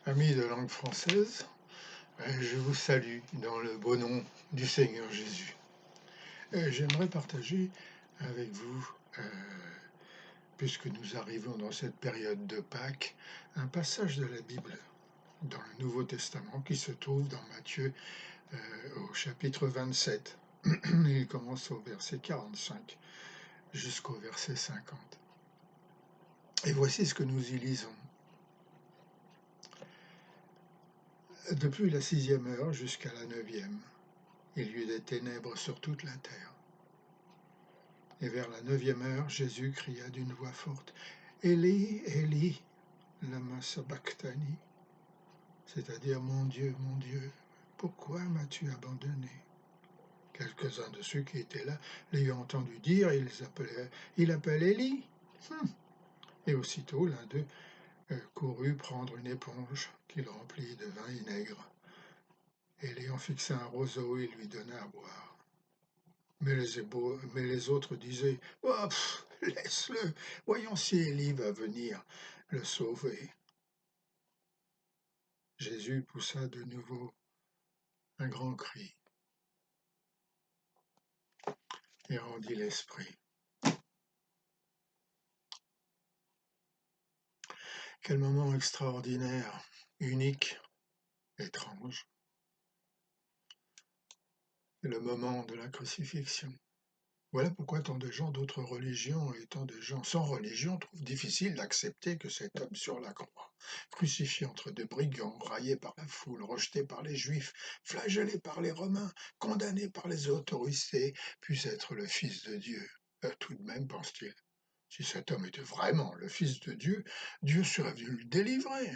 Amis de langue française, je vous salue dans le beau nom du Seigneur Jésus. J'aimerais partager avec vous, puisque nous arrivons dans cette période de Pâques, un passage de la Bible dans le Nouveau Testament qui se trouve dans Matthieu au chapitre 27. Il commence au verset 45 jusqu'au verset 50. Et voici ce que nous y lisons. Depuis la 6e heure jusqu'à la 9e, il y eut des ténèbres sur toute la terre. Et vers la 9e heure, Jésus cria d'une voix forte, « Élie, Élie, lama sabachthani » c'est-à-dire « Mon Dieu, pourquoi m'as-tu abandonné » Quelques-uns de ceux qui étaient là l'ayant entendu dire, il appelle Élie. Et aussitôt l'un d'eux courut prendre une éponge qu'il remplit de vin vinaigre, et l'ayant fixé un roseau, il lui donna à boire. Mais les autres disaient, « Oh, laisse-le, voyons si Élie va venir le sauver. » Jésus poussa de nouveau un grand cri et rendit l'esprit. Quel moment extraordinaire, unique, étrange. Le moment de la crucifixion. Voilà pourquoi tant de gens d'autres religions et tant de gens sans religion trouvent difficile d'accepter que cet homme sur la croix, crucifié entre deux brigands, raillé par la foule, rejeté par les Juifs, flagellé par les Romains, condamné par les autorités, puisse être le Fils de Dieu. Tout de même, pense-t-il, si cet homme était vraiment le Fils de Dieu, Dieu serait venu le délivrer.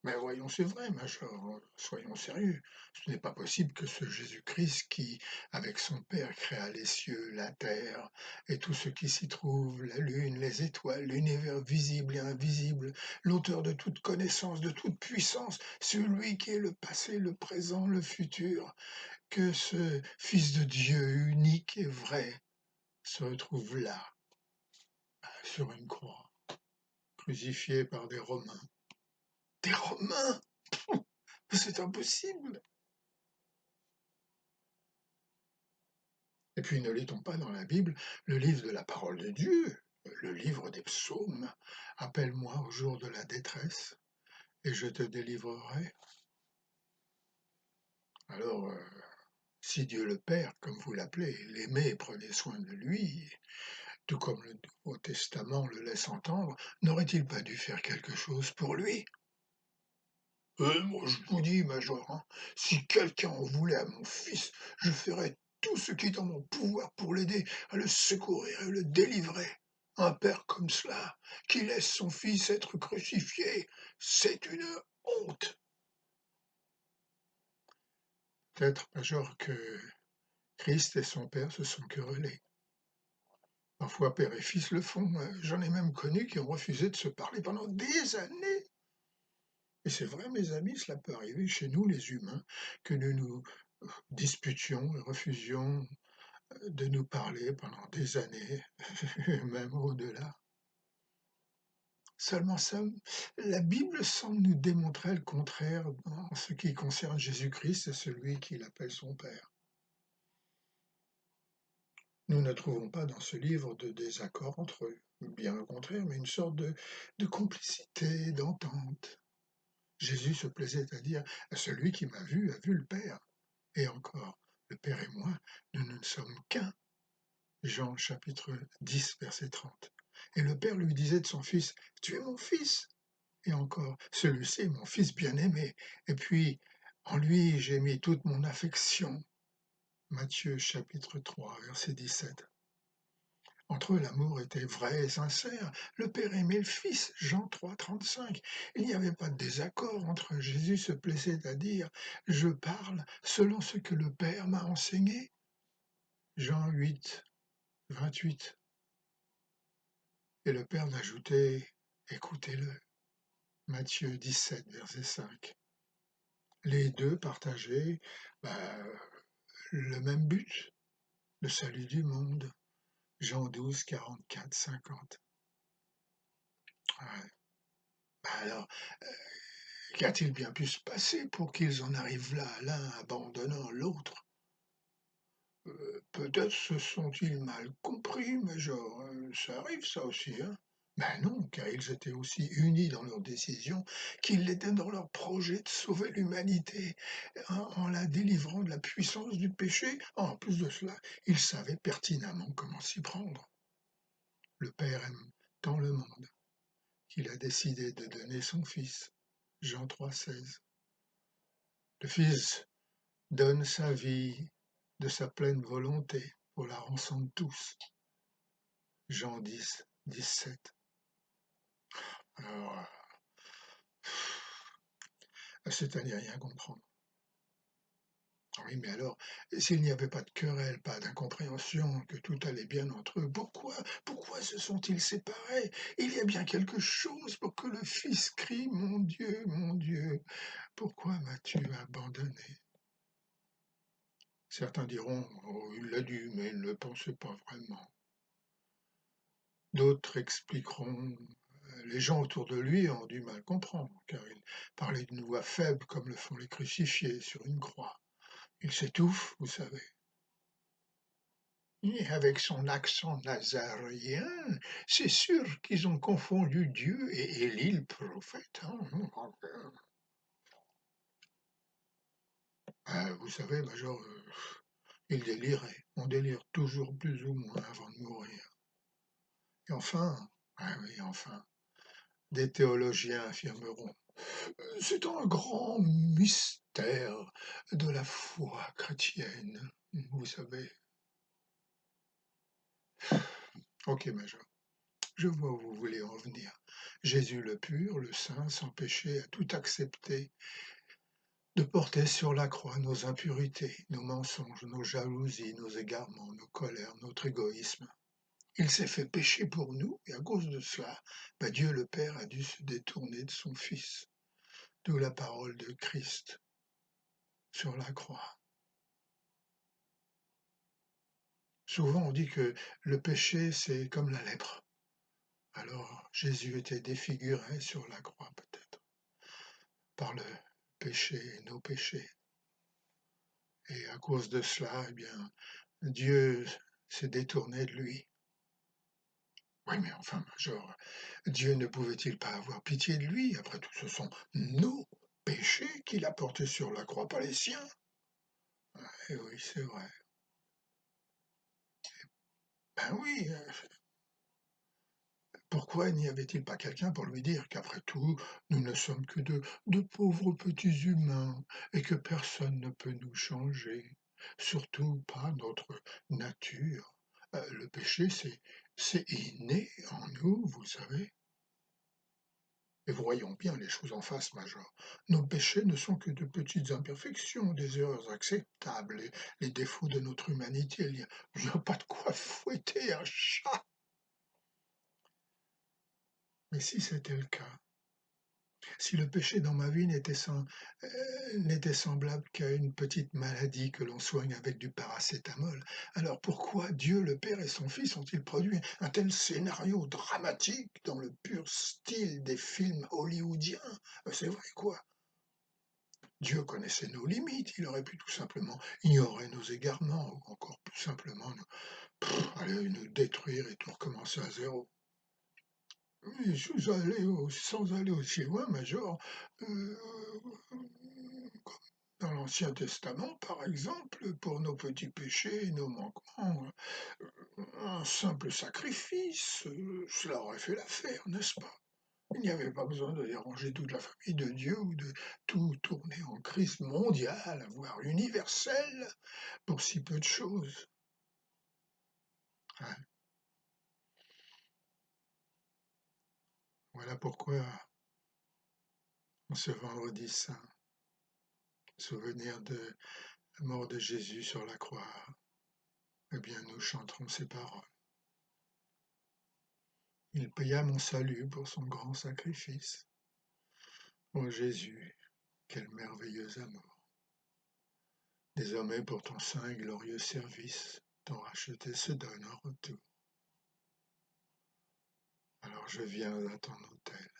Mais voyons, c'est vrai, Major, soyons sérieux. Ce n'est pas possible que ce Jésus-Christ qui, avec son Père, créa les cieux, la terre, et tout ce qui s'y trouve, la lune, les étoiles, l'univers visible et invisible, l'auteur de toute connaissance, de toute puissance, celui qui est le passé, le présent, le futur, que ce Fils de Dieu unique et vrai se retrouve là, sur une croix, crucifié par des Romains. Des Romains! C'est impossible! Et puis ne lit-on pas dans la Bible le livre de la parole de Dieu, le livre des psaumes, « Appelle-moi au jour de la détresse, et je te délivrerai » Alors, si Dieu le Père, comme vous l'appelez, l'aimait et prenait soin de lui, tout comme le Nouveau Testament le laisse entendre, n'aurait-il pas dû faire quelque chose pour lui? Moi je vous dis, Major, hein, si quelqu'un en voulait à mon fils, je ferais tout ce qui est en mon pouvoir pour l'aider, à le secourir et le délivrer. Un père comme cela, qui laisse son fils être crucifié, c'est une honte. Peut-être, Major, que Christ et son père se sont querellés. Parfois, père et fils le font. J'en ai même connu qui ont refusé de se parler pendant des années. Et c'est vrai, mes amis, cela peut arriver chez nous, les humains, que nous nous disputions et refusions de nous parler pendant des années, même au-delà. Seulement ça, la Bible semble nous démontrer le contraire en ce qui concerne Jésus-Christ et celui qu'il appelle son Père. Nous ne trouvons pas dans ce livre de désaccord entre eux, bien au contraire, mais une sorte de complicité, d'entente. Jésus se plaisait à dire « Celui qui m'a vu a vu le Père ». Et encore, le Père et moi, nous ne sommes qu'un. Jean chapitre 10, verset 30. Et le Père lui disait de son Fils, « Tu es mon Fils ». Et encore, celui-ci est mon Fils bien-aimé. Et puis, en lui, j'ai mis toute mon affection. Matthieu chapitre 3, verset 17. Entre eux, l'amour était vrai et sincère. Le Père aimait le Fils, Jean 3, 35. Il n'y avait pas de désaccord entre eux. Jésus se plaisait à dire « Je parle selon ce que le Père m'a enseigné ». Jean 8, 28. Et le Père n'ajoutait « Écoutez-le ». Matthieu 17, verset 5. Les deux partageaient le même but, le salut du monde. Jean 12, 44, 50. Ouais. Alors, Qu'a-t-il bien pu se passer pour qu'ils en arrivent là, l'un abandonnant l'autre? Peut-être se sont-ils mal compris, Major, ça arrive ça aussi, hein? Ben non, car ils étaient aussi unis dans leurs décisions qu'ils l'étaient dans leur projet de sauver l'humanité en la délivrant de la puissance du péché. En plus de cela, ils savaient pertinemment comment s'y prendre. Le Père aime tant le monde qu'il a décidé de donner son Fils. Jean 3,16. Le Fils donne sa vie de sa pleine volonté pour la rançon de tous. Jean 10, 17. Alors, c'est à n'y rien comprendre. Oui, mais alors, s'il n'y avait pas de querelle, pas d'incompréhension, que tout allait bien entre eux, pourquoi se sont-ils séparés? Il y a bien quelque chose pour que le Fils crie, mon Dieu, pourquoi m'as-tu abandonné? Certains diront, oh, il l'a dit, mais il ne le pensait pas vraiment. D'autres expliqueront, les gens autour de lui ont du mal comprendre, car il parlait d'une voix faible comme le font les crucifiés sur une croix. Il s'étouffe, vous savez. Et avec son accent nazaréen, c'est sûr qu'ils ont confondu Dieu et Élie le prophète. Hein. Vous savez, Major, il délirait. On délire toujours plus ou moins avant de mourir. Et enfin, oui, enfin, des théologiens affirmeront, c'est un grand mystère de la foi chrétienne, vous savez. Ok, Major, je vois où vous voulez en venir. Jésus le pur, le saint, sans péché, a tout accepté de porter sur la croix nos impurités, nos mensonges, nos jalousies, nos égarements, nos colères, notre égoïsme. Il s'est fait pécher pour nous, et à cause de cela, Dieu le Père a dû se détourner de son Fils, d'où la parole de Christ sur la croix. Souvent on dit que le péché c'est comme la lèpre. Alors Jésus était défiguré sur la croix peut-être, par le péché et nos péchés. Et à cause de cela, eh bien, Dieu s'est détourné de lui. Oui, mais enfin, Major, Dieu ne pouvait-il pas avoir pitié de lui? Après tout, ce sont nos péchés qu'il a portés sur la croix, pas les siens. Eh oui, c'est vrai. Ben oui, pourquoi n'y avait-il pas quelqu'un pour lui dire qu'après tout, nous ne sommes que de pauvres petits humains et que personne ne peut nous changer, surtout pas notre nature. Le péché, c'est inné en nous, vous savez. Et voyons bien les choses en face, Major. Nos péchés ne sont que de petites imperfections, des erreurs acceptables, les défauts de notre humanité. Il n'y a pas de quoi fouetter un chat. Mais si c'était le cas, si le péché dans ma vie n'était semblable qu'à une petite maladie que l'on soigne avec du paracétamol, alors pourquoi Dieu le Père et son Fils ont-ils produit un tel scénario dramatique dans le pur style des films hollywoodiens? C'est vrai, quoi. Dieu connaissait nos limites, il aurait pu tout simplement ignorer nos égarements, ou encore plus simplement aller nous détruire et tout recommencer à zéro. Oui, sans aller aussi loin, Major, euh, comme dans l'Ancien Testament, par exemple, pour nos petits péchés et nos manquements, un simple sacrifice, cela aurait fait l'affaire, n'est-ce pas? Il n'y avait pas besoin de déranger toute la famille de Dieu ou de tout tourner en crise mondiale, voire universelle, pour si peu de choses. Hein. Voilà pourquoi, en ce vendredi saint, souvenir de la mort de Jésus sur la croix, eh bien nous chanterons ces paroles. Il paya mon salut pour son grand sacrifice. Ô Jésus, quel merveilleux amour! Désormais pour ton saint et glorieux service, ton racheté se donne en retour. Alors je viens à ton autel,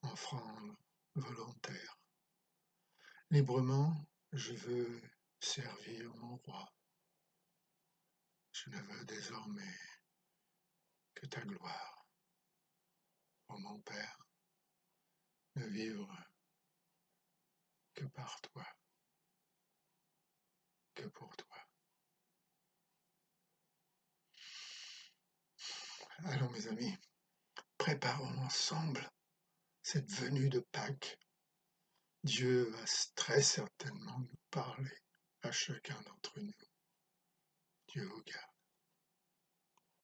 offrande volontaire. Librement, je veux servir mon roi. Je ne veux désormais que ta gloire, ô mon Père, ne vivre que par toi, que pour toi. Allons mes amis, préparons ensemble cette venue de Pâques. Dieu va très certainement nous parler à chacun d'entre nous. Dieu vous garde.